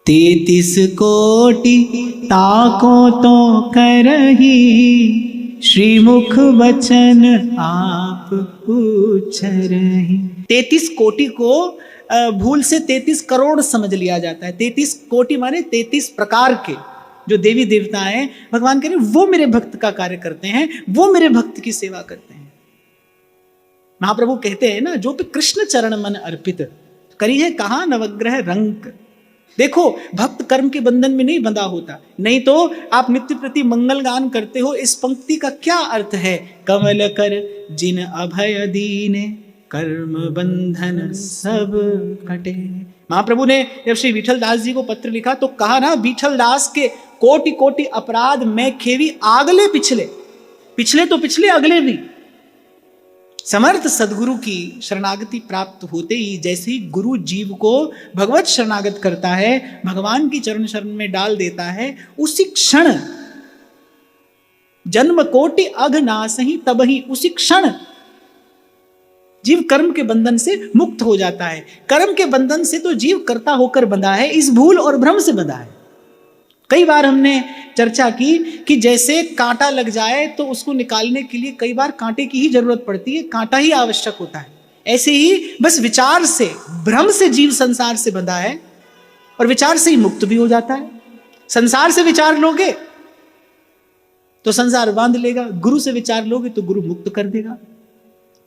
33 कोटि ताको तो करही, श्रीमुख वचन आप उच्चरहि। 33 कोटि को भूल से 33 करोड़ समझ लिया जाता है। 33 कोटि माने 33 प्रकार के जो देवी देवता हैं, भगवान कह रहे वो मेरे भक्त का कार्य करते हैं, वो मेरे भक्त की सेवा करते हैं। महाप्रभु कहते हैं ना, जो पे कृष्ण चरण मन अर्पित, करी है कहा नवग्रह रंग। देखो, भक्त कर्म के बंधन में नहीं बंधा होता, नहीं तो आप नित्य प्रति मंगल गान करते हो। इस पंक्ति का क्या अर्थ है? कमल कर जिन अभय दीने, कर्म बंधन सब कटे। महाप्रभु ने जब श्री विठल दास जी को पत्र लिखा तो कहा ना, विठल दास के कोटि कोटि अपराध मैं खेवी, आगले पिछले, पिछले तो पिछले अगले भी। समर्थ सदगुरु की शरणागति प्राप्त होते ही, जैसे ही गुरु जीव को भगवत शरणागत करता है, भगवान की चरण शरण में डाल देता है, उसी क्षण जन्म कोटि अघ नासहि तबहि, उसी क्षण जीव कर्म के बंधन से मुक्त हो जाता है। कर्म के बंधन से तो जीव कर्ता होकर बंधा है, इस भूल और भ्रम से बंधा है। कई बार हमने चर्चा की कि जैसे कांटा लग जाए तो उसको निकालने के लिए कई बार कांटे की ही जरूरत पड़ती है, कांटा ही आवश्यक होता है। ऐसे ही बस विचार से, भ्रम से जीव संसार से बंधा है और विचार से ही मुक्त भी हो जाता है। संसार से विचार लोगे तो संसार बांध लेगा, गुरु से विचार लोगे तो गुरु मुक्त कर देगा।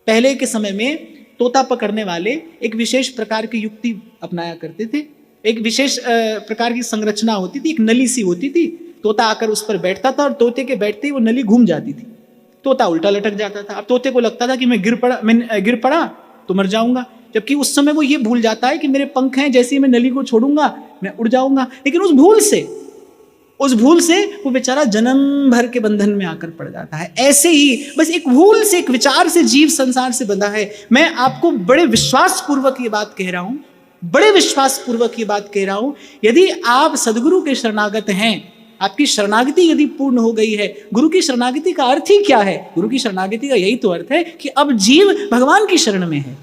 पहले के समय में तोता पकड़ने वाले एक विशेष प्रकार की युक्ति अपनाया करते थे। एक विशेष प्रकार की संरचना होती थी, एक नली सी होती थी, तोता आकर उस पर बैठता था और तोते के बैठते ही वो नली घूम जाती थी, तोता उल्टा लटक जाता था। अब तोते को लगता था कि मैं गिर पड़ा तो मर जाऊंगा, जबकि उस समय वो ये भूल जाता है कि मेरे पंख हैं, जैसे ही मैं नली को छोड़ूंगा मैं उड़ जाऊंगा। लेकिन उस भूल से वो बेचारा जन्म भर के बंधन में आकर पड़ जाता है। ऐसे ही बस एक भूल से, एक विचार से जीव संसार से बंधा है। मैं आपको बड़े विश्वास पूर्वक ये बात कह रहा हूं, बड़े विश्वास पूर्वक ये बात कह रहा हूं, यदि आप सदगुरु के शरणागत हैं, आपकी शरणागति यदि पूर्ण हो गई है, गुरु की शरणागति का अर्थ ही क्या है? गुरु की शरणागति का यही तो अर्थ है कि अब जीव भगवान की शरण में है,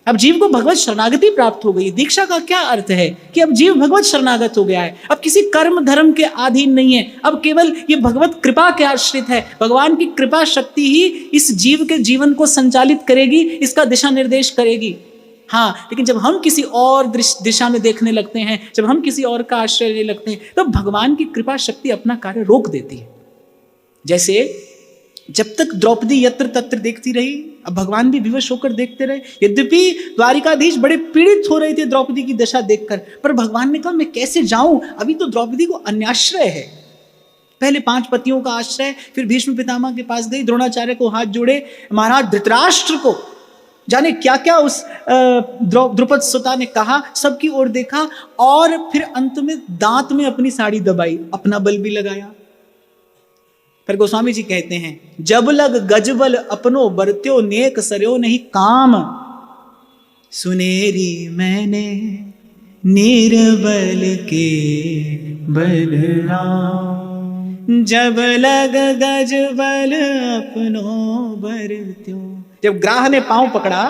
अब जीव को भगवत शरणागति प्राप्त हो गई। दीक्षा का क्या अर्थ है? कि अब जीव भगवत शरणागत हो गया है, अब किसी कर्म धर्म के अधीन नहीं है, अब केवल ये भगवत कृपा के आश्रित है। भगवान की कृपा शक्ति ही इस जीव के जीवन को संचालित करेगी, इसका दिशा निर्देश करेगी। हाँ, लेकिन जब हम किसी और दिशा में देखने लगते हैं, जब हम किसी और का आश्रय लेने लगते हैं, तो भगवान की कृपा शक्ति अपना कार्य रोक देती है। जैसे जब तक द्रौपदी यत्र तत्र देखती रही, अब भगवान भी विवश होकर देखते रहे। यद्यपि द्वारिकाधीश बड़े पीड़ित हो रहे थे द्रौपदी की दशा देखकर, पर भगवान ने कहा मैं कैसे जाऊं, अभी तो द्रौपदी को अन्याश्रय है। पहले 5 पतियों का आश्रय, फिर भीष्म पितामह के पास गई, द्रोणाचार्य को हाथ जोड़े, महाराज धृतराष्ट्र को जाने क्या क्या उस द्रुपद सुता ने कहा, सबकी ओर देखा और फिर अंत में दांत में अपनी साड़ी दबाई, अपना बल भी लगाया। फिर गोस्वामी जी कहते हैं, जब लग गजबल अपनो बरत्यो, नेक सरयो नहीं काम, सुनेरी मैंने निर्बल के बलराम। जब लग गजबल अपनो बरत्यो, जब ग्राह ने पांव पकड़ा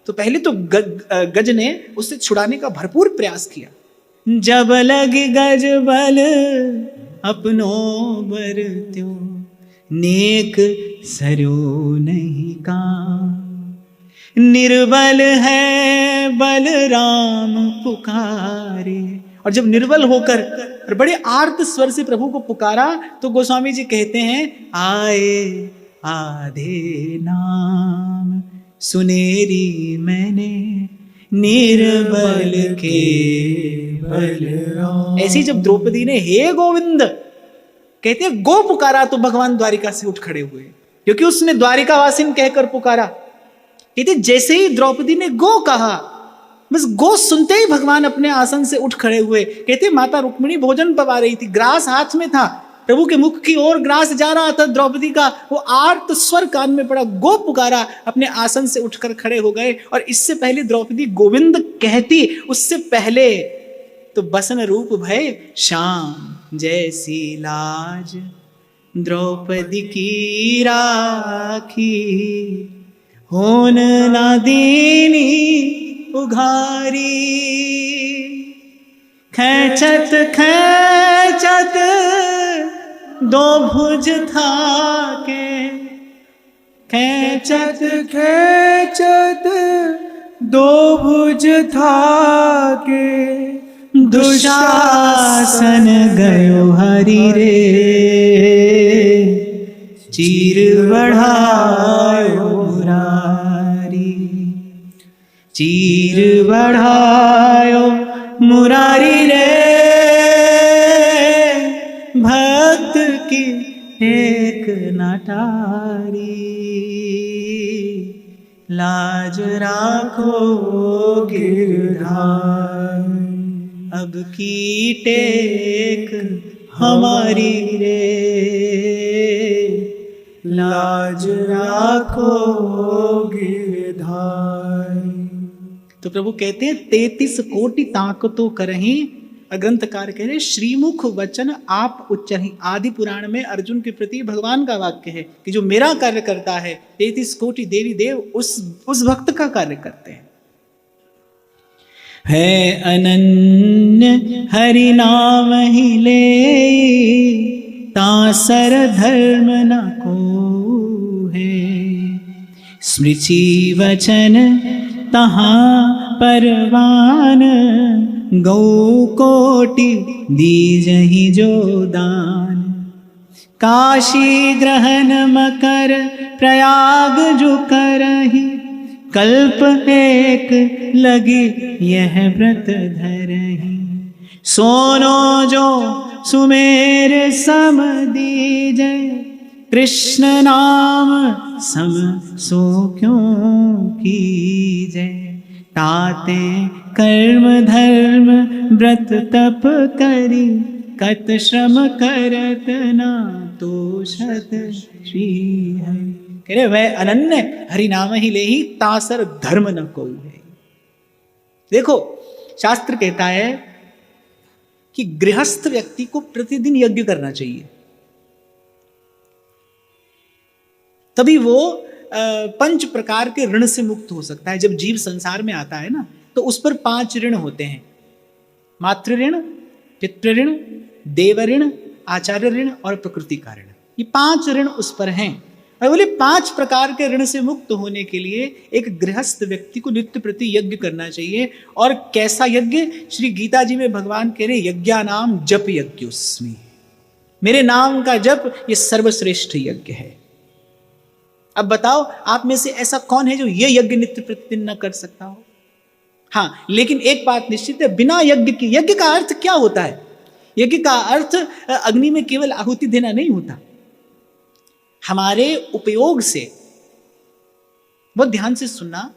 तो पहले तो गज ने उससे छुड़ाने का भरपूर प्रयास किया। जब लग गजबल अपनो बरत्यो, नेक सरयो नहीं काम, निर्बल है बलराम पुकारे। और जब निर्बल होकर और बड़े आर्त स्वर से प्रभु को पुकारा तो गोस्वामी जी कहते हैं, आए आधे नाम, सुनेरी मैंने निर्बल के बलराम। ऐसी जब द्रौपदी ने हे गोविंद कहते हैं गो पुकारा तो भगवान द्वारिका से उठ खड़े हुए, क्योंकि उसने द्वारिका वासिन कहकर पुकारा। कहते जैसे ही द्रौपदी ने गो कहा, बस गो सुनते ही भगवान अपने आसन से उठ खड़े हुए। कहते माता रुक्मिणी भोजन पवा रही थी, ग्रास हाथ में था, प्रभु के मुख की ओर ग्रास जा रहा था द्रौपदी का, वो आर्त स्वर कान में पड़ा, गो पुकारा, अपने आसन से उठकर खड़े हो गए। और इससे पहले द्रौपदी गोविंद कहती, उससे पहले तो बसन रूप भय श्याम, जैसी लाज द्रौपदी की राखी, होन ना दीनी उघारी, खैचत खैचत दो भुज था के, खैचत खैचत दो भुज था के, दुशासन गयो हरि रे, चीर बढ़ायो मुरारी, चीर बढ़ायो मुरारी रे, भक्त की एक नाटारी, लाज राखो गिरधार, अब की टेक हमारी रे, लाज राखो गिरधार। तो प्रभु कहते हैं 33 कोटि ताकतो करहीं, ग्रंथकार कह रहे श्रीमुख वचन आप उच्चरहि। आदि पुराण में अर्जुन के प्रति भगवान का वाक्य है कि जो मेरा कार्य करता है 33 कोटि देवी देव उस भक्त का कार्य करते हैं। है अनन्य हरि नाम ही ले, तासर धर्म न को है, स्मृति वचन तहाँ परवान, गौ कोटि दीजहि जो दान, काशी ग्रहण मकर प्रयाग जो करहि, कल्प एक लगी यह व्रत धरहि, सोनो जो सुमेर सम दीजै, कृष्ण नाम सम सो क्यों कीजै, ताते कर्म धर्म व्रत तप करी, कत श्रम करत ना तोषत श्री हरि। कह रहे वह अनन्य हरि नाम ही ले ही, तासर धर्म न को है। देखो शास्त्र कहता है कि गृहस्थ व्यक्ति को प्रतिदिन यज्ञ करना चाहिए, तभी वो 5 प्रकार के ऋण से मुक्त हो सकता है। जब जीव संसार में आता है ना, तो उस पर 5 ऋण होते हैं, मातृ ऋण, पितृ ऋण, देव ऋण, आचार्य ऋण और प्रकृति का ऋण। ये 5 ऋण उस पर हैं। और बोले 5 प्रकार के ऋण से मुक्त होने के लिए एक गृहस्थ व्यक्ति को नित्य प्रति यज्ञ करना चाहिए। और कैसा यज्ञ? श्री गीता जी में भगवान कह रहे यज्ञानाम जप यज्ञोस्मि, मेरे नाम का जप ये सर्वश्रेष्ठ यज्ञ है। अब बताओ आप में से ऐसा कौन है जो ये यज्ञ नित्य प्रतिदिन न कर सकता हो? हाँ, लेकिन एक बात निश्चित है, बिना यज्ञ की, यज्ञ का अर्थ क्या होता है? यज्ञ का अर्थ अग्नि में केवल आहुति देना नहीं होता। हमारे उपयोग से, बहुत ध्यान से सुनना,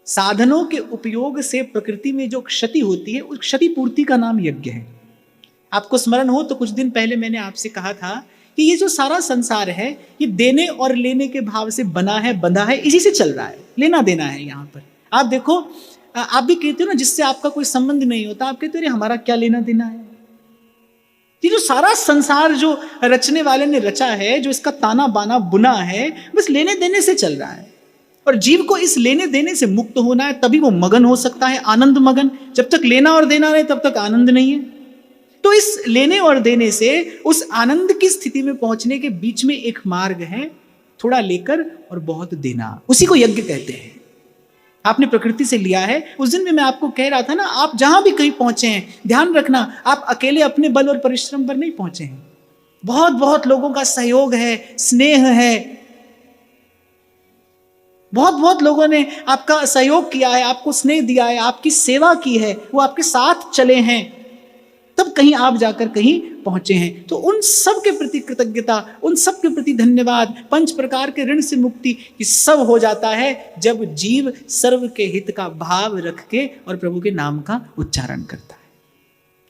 साधनों के उपयोग से प्रकृति में जो क्षति होती है उस क्षति पूर्ति का नाम यज्ञ है। आपको स्मरण हो तो कुछ दिन पहले मैंने आपसे कहा था कि ये जो सारा संसार है ये देने और लेने के भाव से बना है, बंधा है, इसी से चल रहा है, लेना देना है। यहाँ पर आप देखो, आप भी कहते हो ना जिससे आपका कोई संबंध नहीं होता, आप कहते हो हमारा क्या लेना देना है। ये जो सारा संसार जो रचने वाले ने रचा है, जो इसका ताना बाना बुना है, बस लेने देने से चल रहा है। और जीव को इस लेने देने से मुक्त होना है, तभी वो मगन हो सकता है, आनंद मगन। जब तक लेना और देना रहे तब तक आनंद नहीं है। तो इस लेने और देने से उस आनंद की स्थिति में पहुंचने के बीच में एक मार्ग है, थोड़ा लेकर और बहुत देना, उसी को यज्ञ कहते हैं। आपने प्रकृति से लिया है। उस दिन में मैं आपको कह रहा था ना, आप जहां भी कहीं पहुंचे हैं, ध्यान रखना आप अकेले अपने बल और परिश्रम पर नहीं पहुंचे हैं। बहुत बहुत लोगों का सहयोग है, स्नेह है, बहुत बहुत लोगों ने आपका सहयोग किया है, आपको स्नेह दिया है, आपकी सेवा की है, वो आपके साथ चले हैं, तब कहीं आप जाकर कहीं पहुंचे हैं। तो उन सब के प्रति कृतज्ञता, उन सब के प्रति धन्यवाद। 5 प्रकार के ऋण से मुक्ति ये सब हो जाता है जब जीव सर्व के हित का भाव रख के और प्रभु के नाम का उच्चारण करता है।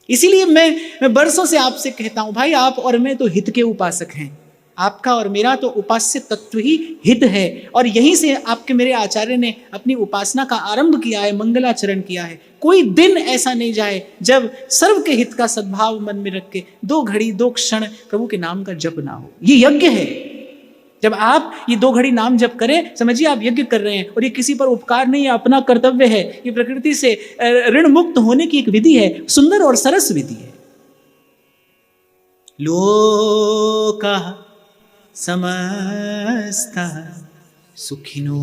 इसीलिए मैं बरसों से आपसे कहता हूं, भाई आप और मैं तो हित के उपासक हैं। आपका और मेरा तो उपास्य तत्व ही हित है, और यहीं से आपके मेरे आचार्य ने अपनी उपासना का आरंभ किया है, मंगलाचरण किया है। कोई दिन ऐसा नहीं जाए जब सर्व के हित का सद्भाव मन में रख के 2 घड़ी 2 क्षण प्रभु के नाम का जप ना हो। ये यज्ञ है। जब आप ये 2 घड़ी नाम जप करें, समझिए आप यज्ञ कर रहे हैं, और ये किसी पर उपकार नहीं है, अपना कर्तव्य है, ये प्रकृति से ऋण मुक्त होने की एक विधि है, सुंदर और सरस विधि है। लोकाः समस्तः सुखिनो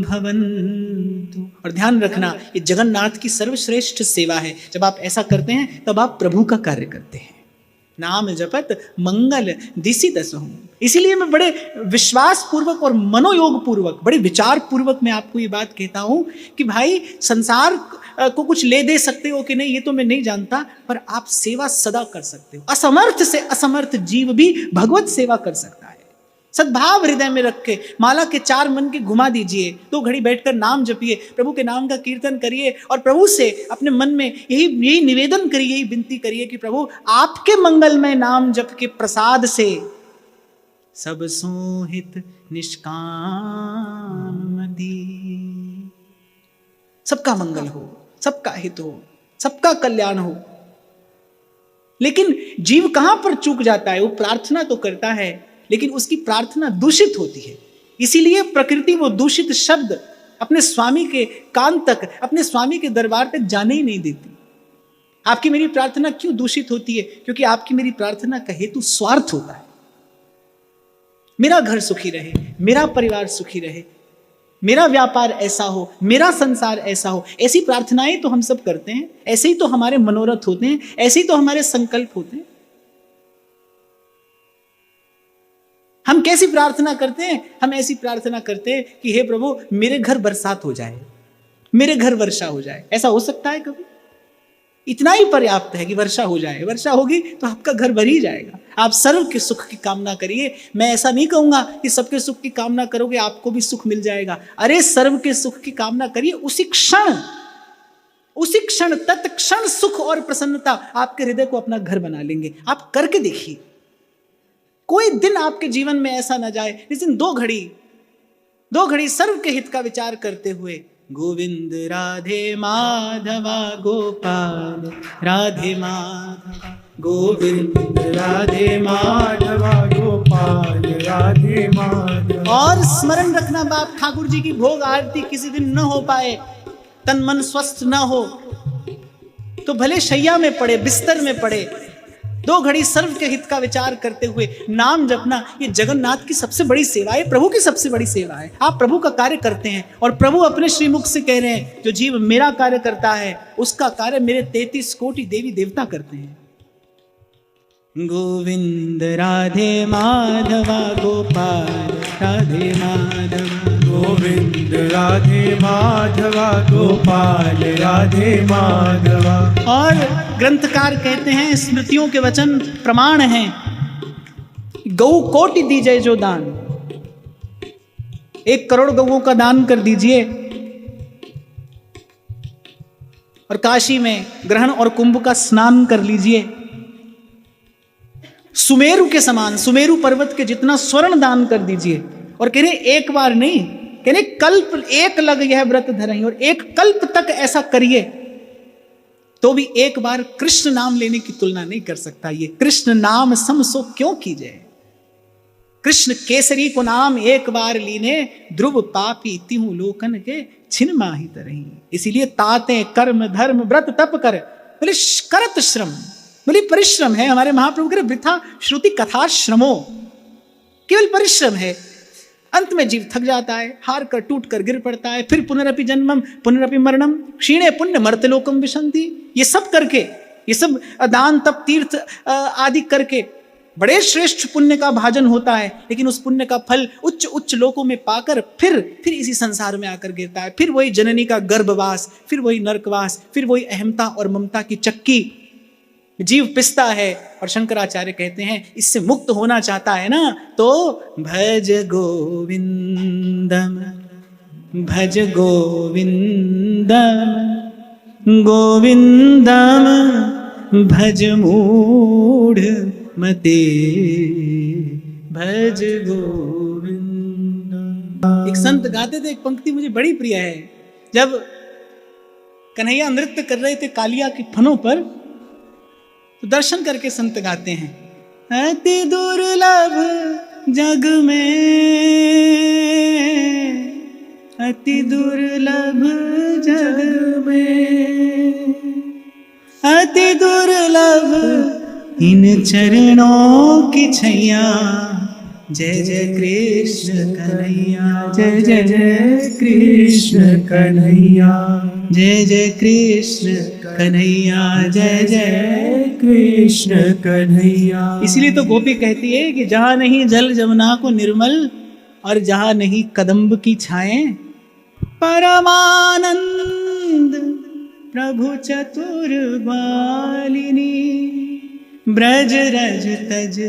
भवन्तु। और ध्यान रखना, ये जगन्नाथ की सर्वश्रेष्ठ सेवा है। जब आप ऐसा करते हैं तब आप प्रभु का कार्य करते हैं। नाम जपत मंगल दिसि दसहु। इसीलिए मैं बड़े विश्वास पूर्वक और मनोयोग पूर्वक, बड़े विचार पूर्वक मैं आपको ये बात कहता हूं कि भाई संसार को कुछ ले दे सकते हो कि नहीं ये तो मैं नहीं जानता, पर आप सेवा सदा कर सकते हो। असमर्थ से असमर्थ जीव भी भगवत सेवा कर सकता है। सद्भाव हृदय में रख के माला के 4 मन के घुमा दीजिए, 2 घड़ी बैठकर नाम जपिए, प्रभु के नाम का कीर्तन करिए, और प्रभु से अपने मन में यही निवेदन करिए, यही विनती करिए कि प्रभु आपके मंगलमय नाम जप के प्रसाद से सब सोहित निष्काम मति, सबका मंगल हो, सबका हित हो, सबका कल्याण हो। लेकिन जीव कहां पर चूक जाता है? वो प्रार्थना तो करता है लेकिन उसकी प्रार्थना दूषित होती है। इसीलिए प्रकृति वो दूषित शब्द अपने स्वामी के कान तक, अपने स्वामी के दरबार तक जाने ही नहीं देती। आपकी मेरी प्रार्थना क्यों दूषित होती है? क्योंकि आपकी मेरी प्रार्थना का हेतु स्वार्थ होता है। मेरा घर सुखी रहे, मेरा परिवार सुखी रहे, मेरा व्यापार ऐसा हो, मेरा संसार ऐसा हो, ऐसी प्रार्थनाएं तो हम सब करते हैं, ऐसे ही तो हमारे मनोरथ होते हैं, ऐसे ही तो हमारे संकल्प होते हैं। हम कैसी प्रार्थना करते हैं? हम ऐसी प्रार्थना करते हैं कि हे प्रभु मेरे घर बरसात हो जाए, मेरे घर वर्षा हो जाए। ऐसा हो सकता है कभी? इतना ही पर्याप्त है कि वर्षा हो जाए। वर्षा होगी तो आपका घर भर ही जाएगा। आप सर्व के सुख की कामना करिए। मैं ऐसा नहीं कहूंगा कि सबके सुख की कामना करोगे आपको भी सुख मिल जाएगा। अरे सर्व के सुख की कामना करिए, उसी क्षण तत्क्षण सुख और प्रसन्नता आपके हृदय को अपना घर बना लेंगे। आप करके देखिए। कोई दिन आपके जीवन में ऐसा ना जाए जिस दिन 2 घड़ी सर्व के हित का विचार करते हुए गोविंद राधे माधवा गोपाल राधे माधवा, गोविंद राधे माधवा गोपाल राधे माधवा। और स्मरण रखना बाप ठाकुर जी की भोग आरती किसी दिन न हो पाए, तन मन स्वस्थ न हो, तो भले शैया में पड़े, बिस्तर में पड़े, 2 घड़ी सर्व के हित का विचार करते हुए नाम जपना, ये जगन्नाथ की सबसे बड़ी सेवा है, प्रभु की सबसे बड़ी सेवा है। आप प्रभु का कार्य करते हैं और प्रभु अपने श्रीमुख से कह रहे हैं जो जीव मेरा कार्य करता है उसका कार्य मेरे 33 कोटि देवी देवता करते हैं। गोविंद राधे माधवा गोपाल राधे माधवा, गोविंद राधे माधवा गोपाल राधे माधवा। और ग्रंथकार कहते हैं, स्मृतियों के वचन प्रमाण हैं, गौ कोटि दीजिए जो दान, 1 करोड़ गौओं का दान कर दीजिए। और काशी में ग्रहण और कुंभ का स्नान कर लीजिए। सुमेरु के समान, सुमेरु पर्वत के जितना स्वर्ण दान कर दीजिए। और कह रहे एक बार नहीं, कह रहे कल्प 1 लग यह व्रत धरहि, और 1 कल्प तक ऐसा करिए तो भी एक बार कृष्ण नाम लेने की तुलना नहीं कर सकता। ये कृष्ण नाम सम सो क्यों कीजिए, कृष्ण केसरी को नाम एक बार लीने, ध्रुव पापी तिहु लोकन के छिन माही तरही। इसीलिए ताते कर्म धर्म व्रत तप कर, बोले करत श्रम, बोले परिश्रम है। हमारे महाप्रभु के वृथा श्रुति कथा श्रमो, केवल परिश्रम है। अंत में जीव थक जाता है, हार कर टूट कर गिर पड़ता है, फिर पुनरपि जन्मम पुनरपि मरणम क्षीणे पुण्य मर्त्यलोकम विशंति। ये सब करके, ये सब दान तप तीर्थ आदि करके बड़े श्रेष्ठ पुण्य का भाजन होता है, लेकिन उस पुण्य का फल उच्च उच्च लोकों में पाकर फिर इसी संसार में आकर गिरता है। फिर वही जननी का गर्भवास, फिर वही नरकवास, फिर वही अहमता और ममता की चक्की जीव पिसता है। और शंकराचार्य कहते हैं इससे मुक्त होना चाहता है ना, तो भज गोविंदम भज गोविंदम गोविंदम भज मूढ़ मते भज गोविंदम। एक संत गाते थे, एक पंक्ति मुझे बड़ी प्रिय है। जब कन्हैया नृत्य कर रहे थे कालिया की फनों पर, तो दर्शन करके संत गाते हैं, अति दुर्लभ जग में अति दुर्लभ, जग में अति दुर्लभ इन चरणों की छैया। जय जय कृष्ण कन्हैया, जय जय जय कृष्ण कन्हैया, जय जय कृष्ण कन्हैया, जय जय कृष्ण कन्हैया। इसलिए तो गोपी कहती है कि जहां नहीं जल जमुना को निर्मल और जहां नहीं कदम्ब की छाएं, परमानंद प्रभु चतुर बालिनी, ब्रज रज तज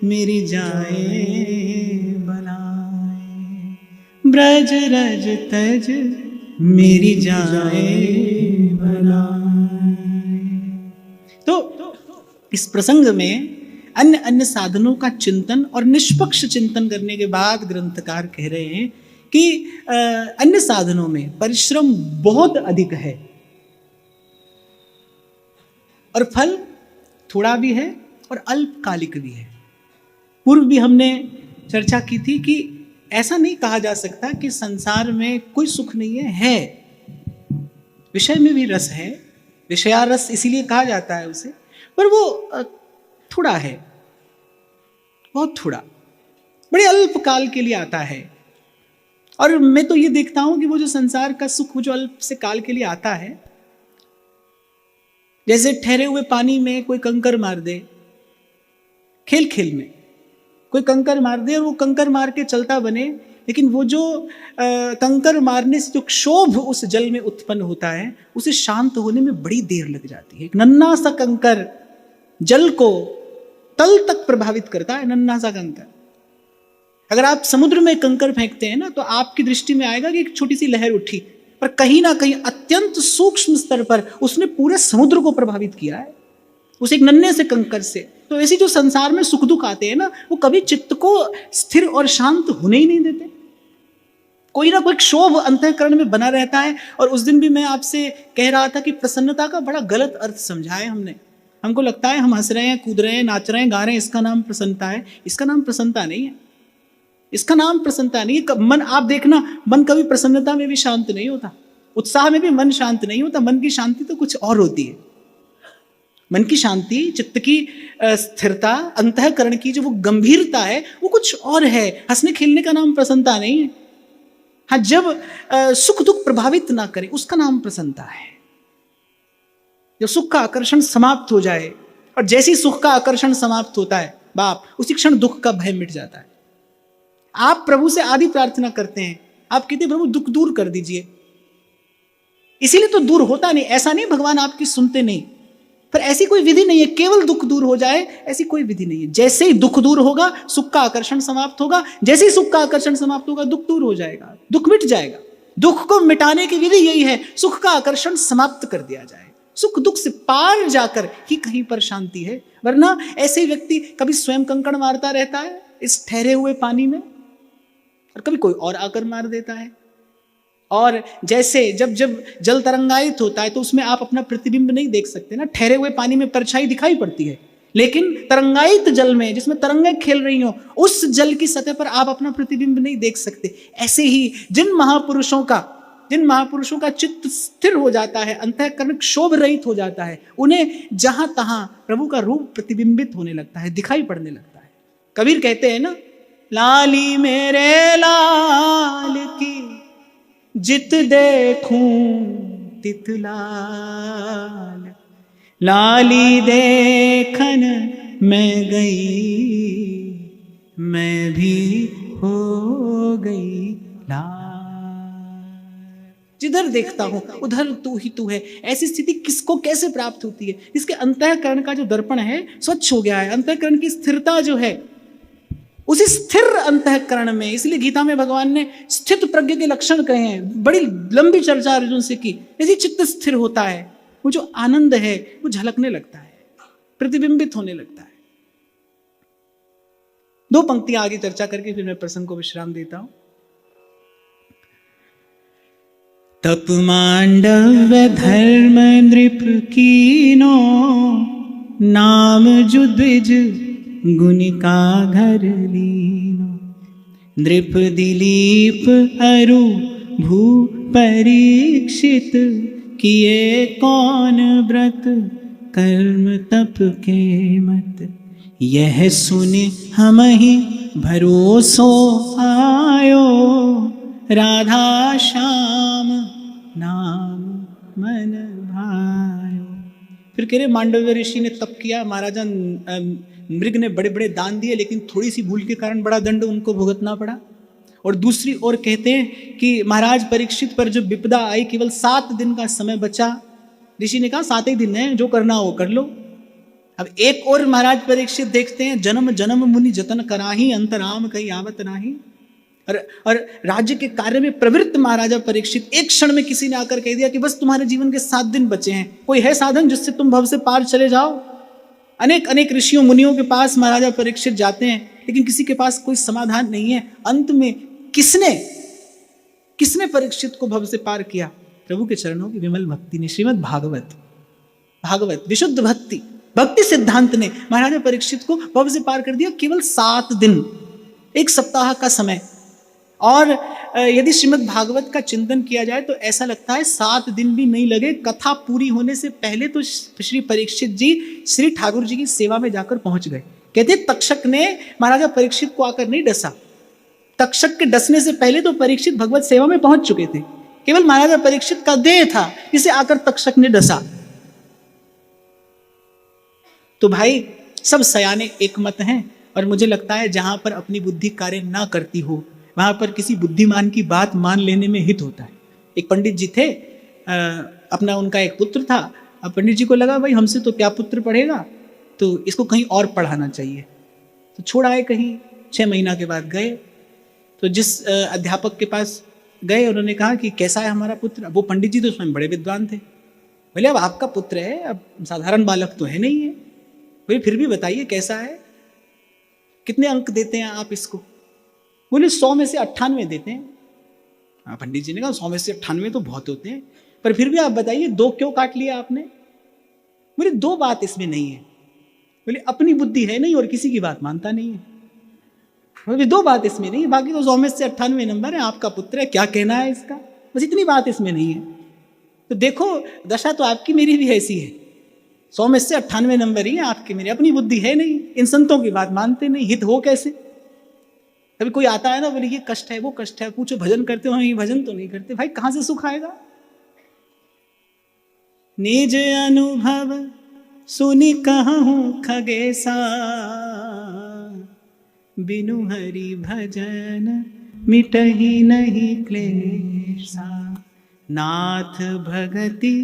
मेरी जाए बनाए, ब्रज रज तज मेरी जाए बनाए। तो इस प्रसंग में अन्य अन्य साधनों का चिंतन और निष्पक्ष चिंतन करने के बाद ग्रंथकार कह रहे हैं कि अन्य साधनों में परिश्रम बहुत अधिक है और फल थोड़ा भी है और अल्पकालिक भी है। पूर्व भी हमने चर्चा की थी कि ऐसा नहीं कहा जा सकता कि संसार में कोई सुख नहीं है। विषय में भी रस है, विषयारस इसीलिए कहा जाता है उसे, पर वो थोड़ा है, बहुत थोड़ा, बड़े अल्पकाल के लिए आता है। और मैं तो ये देखता हूं कि वो जो संसार का सुख जो अल्प से काल के लिए आता है, जैसे ठहरे हुए पानी में कोई कंकर मार दे, खेल खेल में कोई कंकर मार दे और वो कंकर मार के चलता बने, लेकिन वो जो कंकर मारने से जो क्षोभ उस जल में उत्पन्न होता है उसे शांत होने में बड़ी देर लग जाती है। एक नन्हा सा कंकर जल को तल तक प्रभावित करता है, नन्हा सा कंकर। अगर आप समुद्र में कंकर फेंकते हैं ना तो आपकी दृष्टि में आएगा कि एक छोटी सी लहर उठी, पर कहीं ना कहीं अत्यंत सूक्ष्म स्तर पर उसने पूरे समुद्र को प्रभावित किया है, उस एक नन्हे से कंकर से। तो ऐसी जो संसार में सुख दुख आते हैं ना, वो कभी चित्त को स्थिर और शांत होने ही नहीं देते। कोई ना कोई क्षोभ अंतःकरण में बना रहता है। और उस दिन भी मैं आपसे कह रहा था कि प्रसन्नता का बड़ा गलत अर्थ समझा है हमने। हमको लगता है हम हंस रहे हैं, कूद रहे हैं, नाच रहे हैं, गा रहे हैं, इसका नाम प्रसन्नता है। इसका नाम प्रसन्नता नहीं है, इसका नाम प्रसन्नता नहीं है। मन, आप देखना, मन कभी प्रसन्नता में भी शांत नहीं होता, उत्साह में भी मन शांत नहीं होता। मन की शांति तो कुछ और होती है। मन की शांति, चित्त की स्थिरता, अंतःकरण की जो वो गंभीरता है वो कुछ और है। हंसने खेलने का नाम प्रसन्नता नहीं है। हाँ, जब सुख दुख प्रभावित ना करे उसका नाम प्रसन्नता है। जब सुख का आकर्षण समाप्त हो जाए, और जैसे ही सुख का आकर्षण समाप्त होता है बाप, उसी क्षण दुख का भय मिट जाता है। आप प्रभु से आदि प्रार्थना करते हैं, आप कहते हैं प्रभु दुख दूर कर दीजिए, इसीलिए तो दूर होता नहीं। ऐसा नहीं भगवान आपकी सुनते नहीं, पर ऐसी कोई विधि नहीं है केवल दुख दूर हो जाए, ऐसी कोई विधि नहीं है। जैसे ही दुख दूर होगा सुख का आकर्षण समाप्त होगा, जैसे ही सुख का आकर्षण समाप्त होगा दुख दूर हो जाएगा, दुख मिट जाएगा। दुख को मिटाने की विधि यही है, सुख का आकर्षण समाप्त कर दिया जाए। सुख दुख से पार जाकर ही कहीं पर शांति है। वरना ऐसे ही व्यक्ति कभी स्वयं कंकड़ मारता रहता है इस ठहरे हुए पानी में, और कभी कोई और आकर मार देता है। और जैसे जब जब जल तरंगायित होता है तो उसमें आप अपना प्रतिबिंब नहीं देख सकते ना, ठहरे हुए पानी में परछाई दिखाई पड़ती है, लेकिन तरंगायित जल में जिसमें तरंगें खेल रही हो उस जल की सतह पर आप अपना प्रतिबिंब नहीं देख सकते। ऐसे ही जिन महापुरुषों का चित्त स्थिर हो जाता है, अंतःकरण क्षोभ रहित हो जाता है, उन्हें जहां तहां प्रभु का रूप प्रतिबिंबित होने लगता है, दिखाई पड़ने लगता है। कबीर कहते हैं ना, लाली मेरे लाल की जित देखूं तित लाल, लाली देखन मैं गई मैं भी हो गई लाल। जिधर देखता हूं उधर तू ही तू है। ऐसी स्थिति किसको कैसे प्राप्त होती है? जिसके अंतःकरण का जो दर्पण है स्वच्छ हो गया है, अंतःकरण की स्थिरता जो है, उसी स्थिर अंतःकरण में। इसलिए गीता में भगवान ने स्थित प्रज्ञ के लक्षण कहे हैं। बड़ी लंबी चर्चा अर्जुन से की। यदि चित्त स्थिर होता है, वो जो आनंद है वो झलकने लगता है, प्रतिबिंबित होने लगता है। दो पंक्तियां आगे चर्चा करके फिर मैं प्रसंग को विश्राम देता हूं। तप मांडव्य धर्म नृप कीनो, नाम जुद्विज गुनिका घर लीनो। नृप दिलीप अरु भू परीक्षित, किए कौन व्रत कर्म तप के मत। यह सुने हम ही भरोसो आयो, राधा श्याम नाम मन भायो। फिर कह रहे मांडव्य ऋषि ने तप किया, महाराजा मृग ने बड़े बड़े दान दिए, लेकिन थोड़ी सी भूल के कारण बड़ा दंड उनको भुगतना पड़ा। और दूसरी ओर कहते हैं कि महाराज परीक्षित पर जब विपदा आई, केवल 7 दिन का समय बचा, ऋषि ने कहा 7 ही दिन है, जो करना हो कर लो। अब एक और महाराज परीक्षित देखते हैं, जन्म जन्म मुनि जतन कराही, अंतराम कहीं आवत नाही। और राज्य के कार्य में प्रवृत्त महाराजा परीक्षित, एक क्षण में किसी ने आकर कह दिया कि बस तुम्हारे जीवन के 7 दिन बचे हैं, कोई है साधन जिससे तुम भव से पार चले जाओ। अनेक अनेक ऋषियों मुनियों के पास महाराजा परीक्षित जाते हैं, लेकिन किसी के पास कोई समाधान नहीं है। अंत में किसने परीक्षित को भव से पार किया? प्रभु के चरणों की विमल भक्ति ने। श्रीमद् भागवत विशुद्ध भक्ति सिद्धांत ने महाराजा परीक्षित को भव से पार कर दिया। केवल 7 दिन, 1 सप्ताह का समय। और यदि श्रीमद् भागवत का चिंतन किया जाए तो ऐसा लगता है 7 दिन भी नहीं लगे। कथा पूरी होने से पहले तो श्री परीक्षित जी श्री ठाकुर जी की सेवा में जाकर पहुंच गए। कहते तक्षक ने महाराजा परीक्षित को आकर नहीं डसा, तक्षक के डसने से पहले तो परीक्षित भगवत सेवा में पहुंच चुके थे। केवल महाराजा परीक्षित का देह था जिसे आकर तक्षक ने डसा। तो भाई सब सयाने एक मत हैं, और मुझे लगता है जहां पर अपनी बुद्धि कार्य ना करती हो वहां पर किसी बुद्धिमान की बात मान लेने में हित होता है। एक पंडित जी थे, अपना उनका एक पुत्र था। अब पंडित जी को लगा भाई हमसे तो क्या पुत्र पढ़ेगा, तो इसको कहीं और पढ़ाना चाहिए। तो छोड़ आए कहीं। 6 महीना के बाद गए, तो जिस अध्यापक के पास गए उन्होंने कहा कि कैसा है हमारा पुत्र। वो पंडित जी तो स्वयं बड़े विद्वान थे। बोले अब आपका पुत्र है, अब साधारण बालक तो है नहीं है, बोले फिर भी बताइए कैसा है, कितने अंक देते हैं आप इसको? बोले 100 में से 98 देते हैं। पंडित जी ने कहा 100 में से 98 तो बहुत होते हैं, पर फिर भी आप बताइए 2 क्यों काट लिया आपने? बोले 2 बात इसमें नहीं है। बोले अपनी बुद्धि है नहीं और किसी की बात मानता नहीं है। बोले 2 बात इसमें नहीं है, बाकी तो 100 में से 98 नंबर है, आपका पुत्र है, क्या कहना है इसका, बस इतनी बात इसमें नहीं है। तो देखो दशा तो आपकी मेरी भी ऐसी है, 100 में से 98 नंबर ही है आपके मेरे, अपनी बुद्धि है नहीं, इन संतों की बात मानते नहीं, हित हो कैसे? कभी कोई आता है ना, बोले ये कष्ट है वो कष्ट है, पूछो भजन करते हो? ये भजन तो नहीं करते। भाई कहां से सुख आएगा? निज अनुभव सुनी कहूं खगेसा, बिनु हरि भजन मिटहि नहीं क्लेशा। नाथ भगति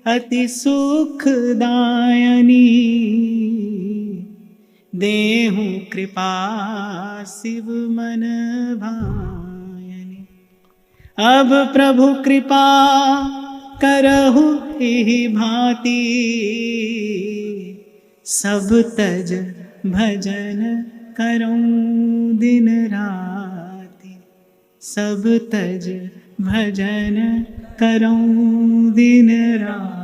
अति सुखदायनी, देहु कृपा शिव मन भायनि। अब प्रभु कृपा करहु एहि भांति, सब तज भजन करऊं दिन राति। सब तज भजन करऊं दिन राति।